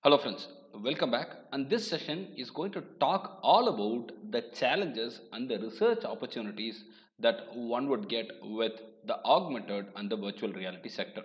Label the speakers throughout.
Speaker 1: Hello friends, welcome back, and this session is going to talk all about the challenges and the research opportunities that one would get with the augmented and the virtual reality sector.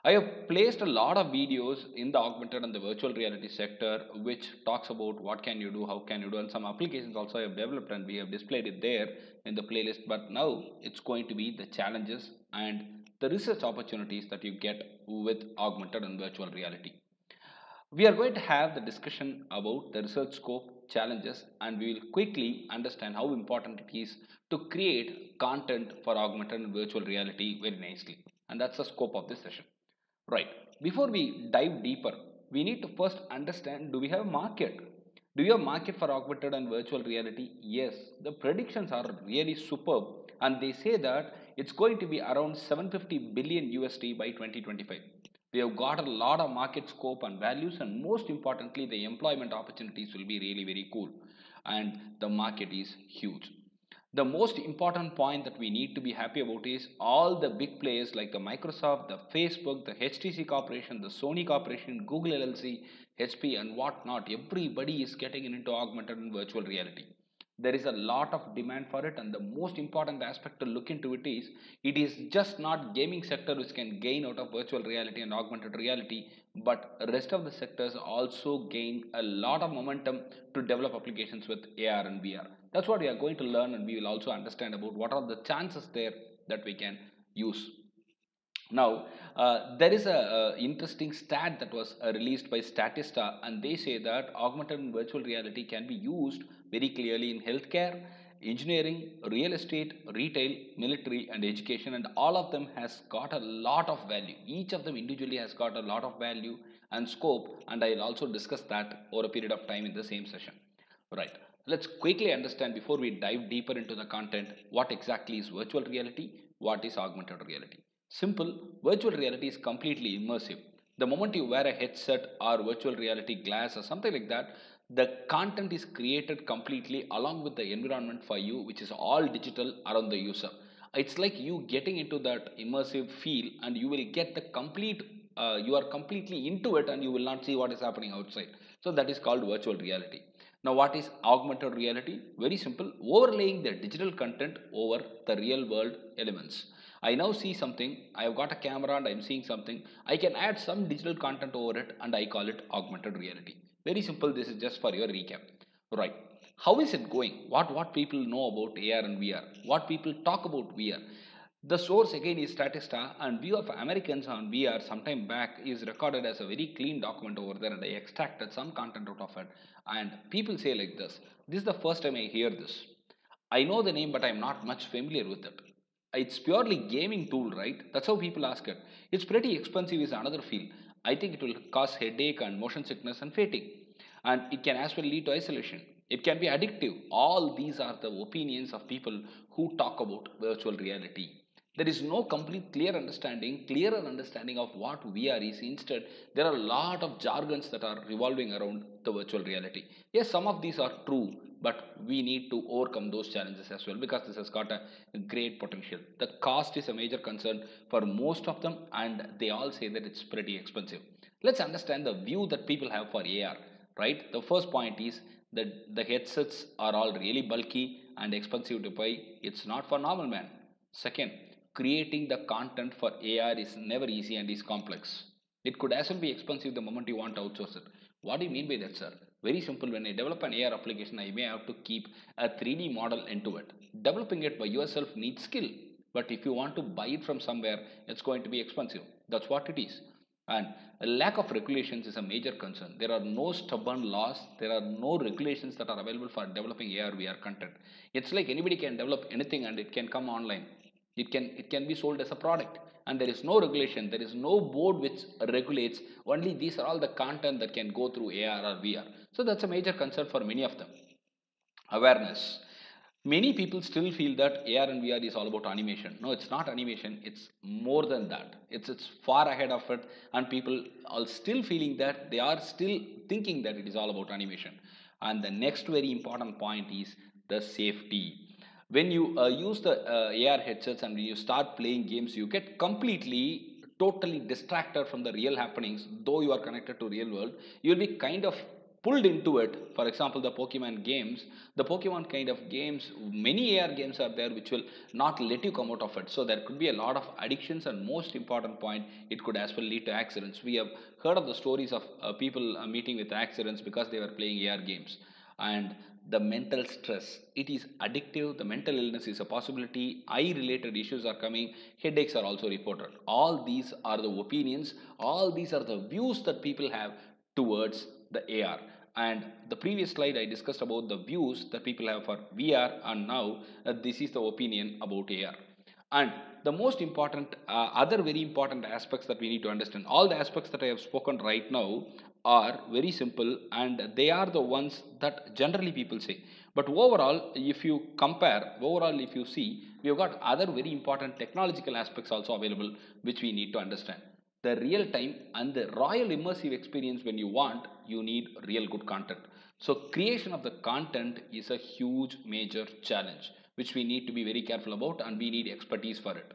Speaker 1: I have placed a lot of videos in the augmented and the virtual reality sector which talks about what can you do, how can you do, and some applications also I have developed and we have displayed it there in the playlist. But now it's going to be the challenges and the research opportunities that you get with augmented and virtual reality. We are going to have the discussion about the research scope, challenges, and we will quickly understand how important it is to create content for augmented and virtual reality very nicely. And that's the scope of this session. Right. Before we dive deeper, we need to first understand, do we have a market? Do you have market for augmented and virtual reality? Yes. The predictions are really superb, and they say that it's going to be around 750 billion USD by 2025. We have got a lot of market scope and values, and most importantly, the employment opportunities will be really very cool, and the market is huge. The most important point that we need to be happy about is all the big players like the Microsoft, the Facebook, the HTC Corporation, the Sony Corporation, Google LLC, HP, and whatnot. Everybody is getting into augmented and virtual reality. There is a lot of demand for it, and the most important aspect to look into it is just not gaming sector which can gain out of virtual reality and augmented reality, but rest of the sectors also gain a lot of momentum to develop applications with AR and VR. That's what we are going to learn, and we will also understand about what are the chances there that we can use. Now, there is a interesting stat that was released by Statista, and they say that augmented and virtual reality can be used very clearly in healthcare, engineering, real estate, retail, military, and education, and all of them has got a lot of value. Each of them individually has got a lot of value and scope, and I'll also discuss that over a period of time in the same session. Right. Let's quickly understand before we dive deeper into the content what exactly is virtual reality, what is augmented reality. Simple, virtual reality is completely immersive. The moment you wear a headset or virtual reality glass or something like that, the content is created completely along with the environment for you, which is all digital around the user. It's like you getting into that immersive feel, and you will get the complete, you are completely into it, and you will not see what is happening outside. So, that is called virtual reality. Now, what is augmented reality? Very simple, overlaying the digital content over the real world elements. I now see something, I have got a camera and I'm seeing something. I can add some digital content over it and I call it augmented reality. Very simple, this is just for your recap. Right. How is it going? What people know about AR and VR? What people talk about VR? The source again is Statista, and view of Americans on VR sometime back is recorded as a very clean document over there, and I extracted some content out of it. And people say like this: this is the first time I hear this. I know the name, but I'm not much familiar with it. It's purely gaming tool, right? That's how people ask it. It's pretty expensive is another field. I think it will cause headache and motion sickness and fatigue. And it can as well lead to isolation. It can be addictive. All these are the opinions of people who talk about virtual reality. There is no complete clearer understanding of what VR is. Instead, there are a lot of jargons that are revolving around the virtual reality. Yes, some of these are true, but we need to overcome those challenges as well because this has got a great potential. The cost is a major concern for most of them, and they all say that it's pretty expensive. Let's understand the view that people have for AR, right? The first point is that the headsets are all really bulky and expensive to buy. It's not for normal man. Second, creating the content for AR is never easy and is complex. It could as well be expensive the moment you want to outsource it. What do you mean by that, sir? Very simple. When I develop an AR application, I may have to keep a 3D model into it. Developing it by yourself needs skill. But if you want to buy it from somewhere, it's going to be expensive. That's what it is. And a lack of regulations is a major concern. There are no stubborn laws, there are no regulations that are available for developing AR VR content. It's like anybody can develop anything and it can come online. It can be sold as a product, and there is no regulation, there is no board which regulates. Only these are all the content that can go through AR or VR. So that's a major concern for many of them. Awareness. Many people still feel that AR and VR is all about animation. No, it's not animation. It's more than that. It's far ahead of it, and people are still feeling that they are still thinking that it is all about animation. And the next very important point is the safety. When you use the AR headsets and when you start playing games, you get completely totally distracted from the real happenings, though you are connected to real world, you'll be kind of pulled into it. For example, the Pokemon kind of games, many AR games are there which will not let you come out of it. So there could be a lot of addictions, and most important point, it could as well lead to accidents. We have heard of the stories of people meeting with accidents because they were playing AR games. And the mental stress, it is addictive. The mental illness is a possibility. Eye related issues are coming. Headaches are also reported. All these are the opinions. All these are the views that people have towards the AR. And the previous slide I discussed about the views that people have for VR, and now this is the opinion about AR. And the most important, other very important aspects that we need to understand, all the aspects that I have spoken right now are very simple, and they are the ones that generally people say. But overall, if you compare, overall, if you see, we have got other very important technological aspects also available which we need to understand. The real time and the royal immersive experience, when you want, you need real good content. So creation of the content is a huge major challenge which we need to be very careful about, and we need expertise for it.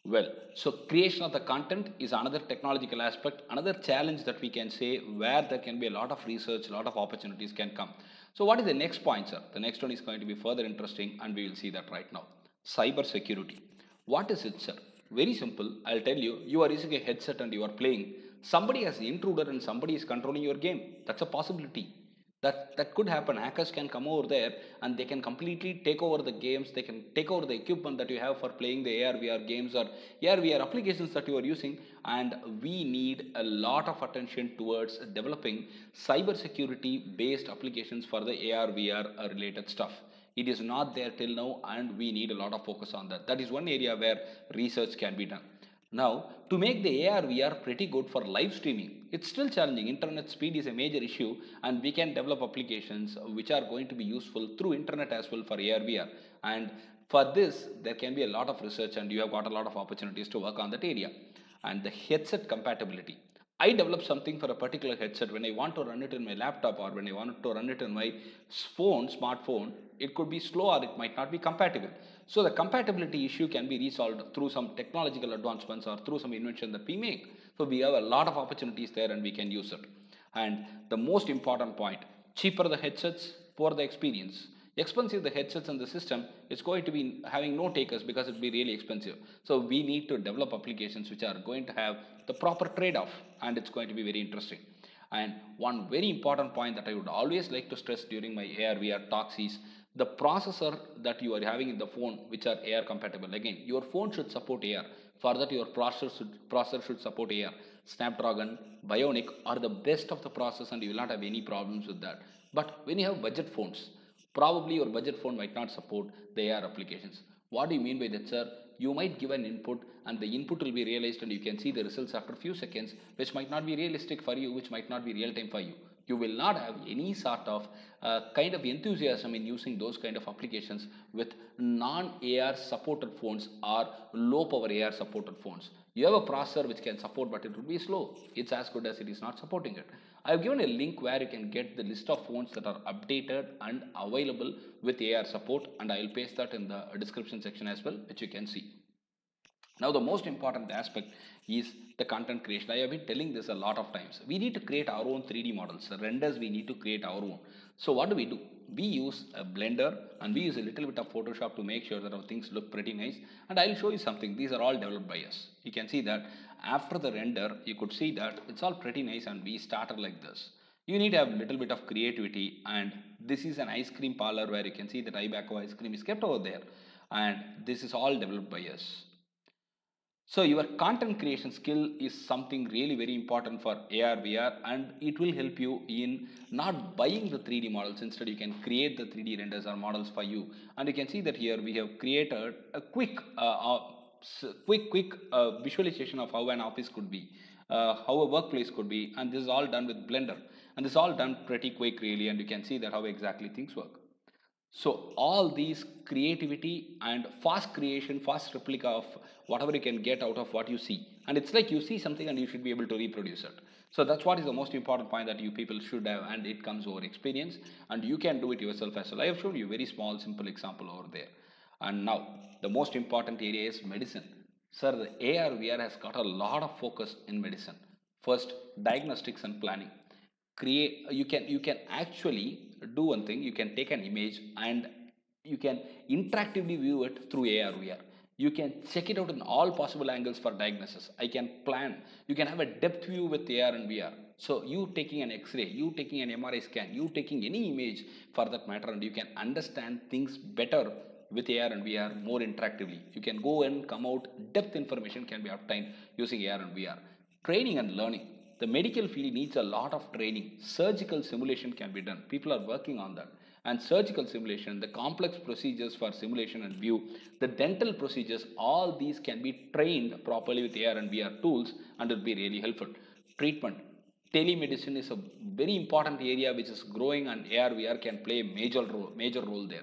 Speaker 1: Well, so creation of the content is another technological aspect, another challenge that we can say, where there can be a lot of research, a lot of opportunities can come. So what is the next point, sir? The next one is going to be further interesting, and we will see that right now. Cyber security. What is it, sir? Very simple. I'll tell you. You are using a headset and you are playing. Somebody has intruder and somebody is controlling your game. That's a possibility. That could happen. Hackers can come over there and they can completely take over the games. They can take over the equipment that you have for playing the AR VR games or AR VR applications that you are using. And we need a lot of attention towards developing cyber security based applications for the AR VR related stuff. It is not there till now, and we need a lot of focus on that. That is one area where research can be done. Now, to make the AR VR pretty good for live streaming, it's still challenging. Internet speed is a major issue, and we can develop applications which are going to be useful through internet as well for AR VR. And for this, there can be a lot of research, and you have got a lot of opportunities to work on that area. And the headset compatibility. I develop something for a particular headset. When I want to run it in my laptop or when I want to run it in my smartphone, it could be slow or it might not be compatible. So the compatibility issue can be resolved through some technological advancements or through some invention that we make. So we have a lot of opportunities there and we can use it. And the most important point, cheaper the headsets, poor the experience. Expensive the headsets and the system, it's going to be having no takers because it will be really expensive. So we need to develop applications which are going to have the proper trade-off, and it's going to be very interesting. And one very important point that I would always like to stress during my AR VR talks is the processor that you are having in the phone which are AR compatible. Again, your phone should support AR. For that, your processor should support AR. Snapdragon, Bionic are the best of the processors, and you will not have any problems with that. But when you have budget phones, probably your budget phone might not support the AR applications. What do you mean by that, sir? You might give an input and the input will be realized and you can see the results after a few seconds, which might not be realistic for you, which might not be real time for you. You will not have any sort of kind of enthusiasm in using those kind of applications with non-AR supported phones or low power AR supported phones. You have a processor which can support, but it will be slow. It's as good as it is not supporting it. I have given a link where you can get the list of phones that are updated and available with AR support, and I will paste that in the description section as well, which you can see. Now, the most important aspect is the content creation. I have been telling this a lot of times. We need to create our own 3D models. The renders, we need to create our own. So what do? We use a Blender and we use a little bit of Photoshop to make sure that our things look pretty nice. And I'll show you something. These are all developed by us. You can see that after the render, you could see that it's all pretty nice and we started like this. You need to have a little bit of creativity, and this is an ice cream parlor where you can see that Ibaco ice cream is kept over there, and this is all developed by us. So your content creation skill is something really very important for AR, VR, and it will help you in not buying the 3D models. Instead, you can create the 3D renders or models for you. And you can see that here we have created a quick visualization of how an office could be, how a workplace could be, and this is all done with Blender. And this is all done pretty quick really, and you can see that how exactly things work. So all these creativity and fast creation, fast replica of whatever you can get out of what you see. And it's like you see something and you should be able to reproduce it. So that's what is the most important point that you people should have, and it comes over experience, and you can do it yourself as well. I have shown you a very small simple example over there. And now the most important area is medicine. Sir, the AR VR has got a lot of focus in medicine. First, diagnostics and planning. You can actually do one thing. You can take an image and you can interactively view it through AR VR. You can check it out in all possible angles for diagnosis. I can plan. You can have a depth view with AR and VR. So you taking an X-ray, you taking an MRI scan, you taking any image for that matter, and you can understand things better with AR and VR more interactively. You can go and come out, depth information can be obtained using AR and VR. Training and learning. The medical field needs a lot of training. Surgical simulation can be done. People are working on that. And surgical simulation, the complex procedures for simulation and view, the dental procedures, all these can be trained properly with AR and VR tools and will be really helpful. Treatment. Telemedicine is a very important area which is growing, and AR VR can play a major role there.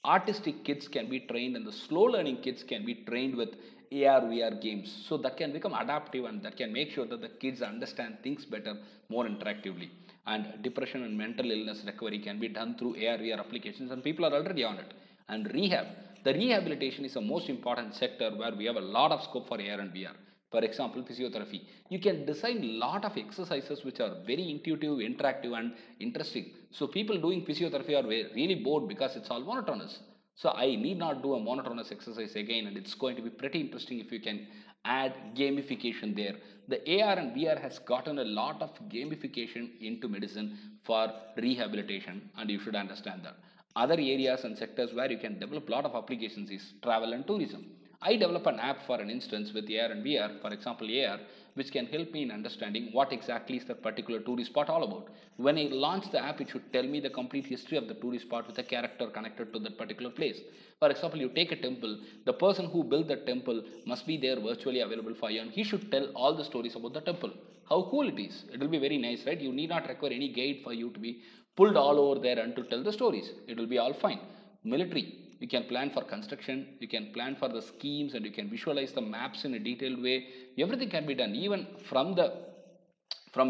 Speaker 1: Artistic kids can be trained and the slow learning kids can be trained with AR VR games, so that can become adaptive and that can make sure that the kids understand things better more interactively. And depression and mental illness recovery can be done through AR VR applications, and people are already on it. And rehab, the rehabilitation is the most important sector where we have a lot of scope for AR and VR. For example, physiotherapy. You can design a lot of exercises which are very intuitive, interactive, and interesting. So people doing physiotherapy are really bored because it's all monotonous. So I need not do a monotonous exercise again, and it's going to be pretty interesting if you can add gamification there. The AR and VR has gotten a lot of gamification into medicine for rehabilitation, and you should understand that. Other areas and sectors where you can develop a lot of applications is travel and tourism. I develop an app for an instance with AR and VR, for example AR, which can help me in understanding what exactly is the particular tourist spot all about. When I launch the app, it should tell me the complete history of the tourist spot with a character connected to that particular place. For example, you take a temple, the person who built the temple must be there virtually available for you, and he should tell all the stories about the temple. How cool it is. It will be very nice, right? You need not require any guide for you to be pulled all over there and to tell the stories. It will be all fine. Military, you can plan for construction, you can plan for the schemes, and you can visualize the maps in a detailed way. Everything can be done even from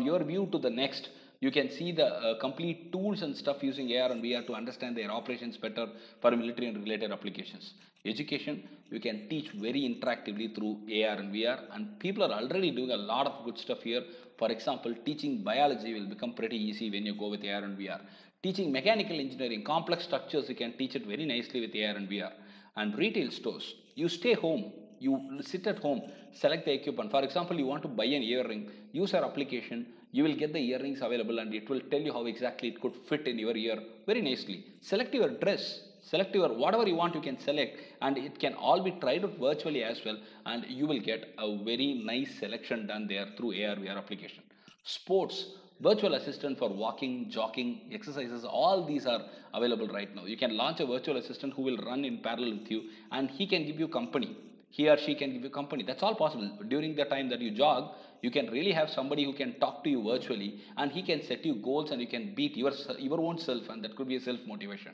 Speaker 1: your view to the next. You can see the complete tools and stuff using AR and VR to understand their operations better for military and related applications. Education, you can teach very interactively through AR and VR, and people are already doing a lot of good stuff here. For example, teaching biology will become pretty easy when you go with AR and VR. Teaching mechanical engineering, complex structures, you can teach it very nicely with AR and VR. And retail stores, you stay home, you sit at home, select the equipment. For example, you want to buy an earring, use our application, you will get the earrings available and it will tell you how exactly it could fit in your ear very nicely. Select your dress, select your whatever you want, you can select, and it can all be tried out virtually as well, and you will get a very nice selection done there through AR VR application. Sports, virtual assistant for walking, jogging, exercises, all these are available right now. You can launch a virtual assistant who will run in parallel with you, and he can give you company. He or she can give you company. That's all possible. During the time that you jog, you can really have somebody who can talk to you virtually, and he can set you goals, and you can beat your own self, and that could be a self motivation.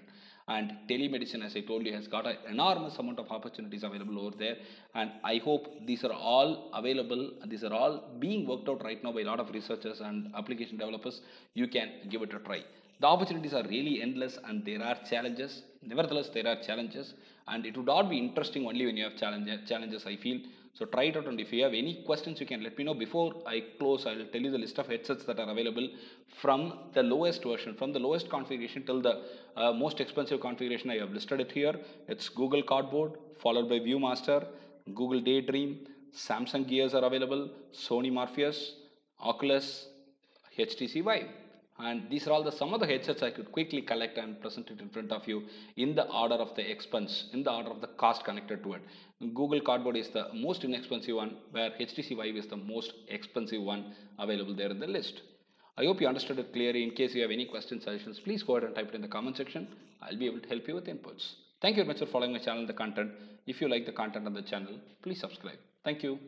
Speaker 1: And telemedicine, as I told you, has got an enormous amount of opportunities available over there, and I hope these are all available, and these are all being worked out right now by a lot of researchers and application developers. You can give it a try. The opportunities are really endless, and there are challenges. Nevertheless, there are challenges, and it would all be interesting only when you have challenges, I feel. So try it out, and if you have any questions, you can let me know. Before I close, I will tell you the list of headsets that are available from the lowest version, from the lowest configuration till the most expensive configuration. I have listed it here. It's Google Cardboard, followed by Viewmaster, Google Daydream, Samsung Gears are available, Sony Morpheus, Oculus, HTC Vive. And these are all some of the headsets I could quickly collect and present it in front of you in the order of the expense, in the order of the cost connected to it. Google Cardboard is the most inexpensive one, where HTC Vive is the most expensive one available there in the list. I hope you understood it clearly. In case you have any questions, suggestions, please go ahead and type it in the comment section. I'll be able to help you with inputs. Thank you very much for following my channel and the content. If you like the content on the channel, please subscribe. Thank you.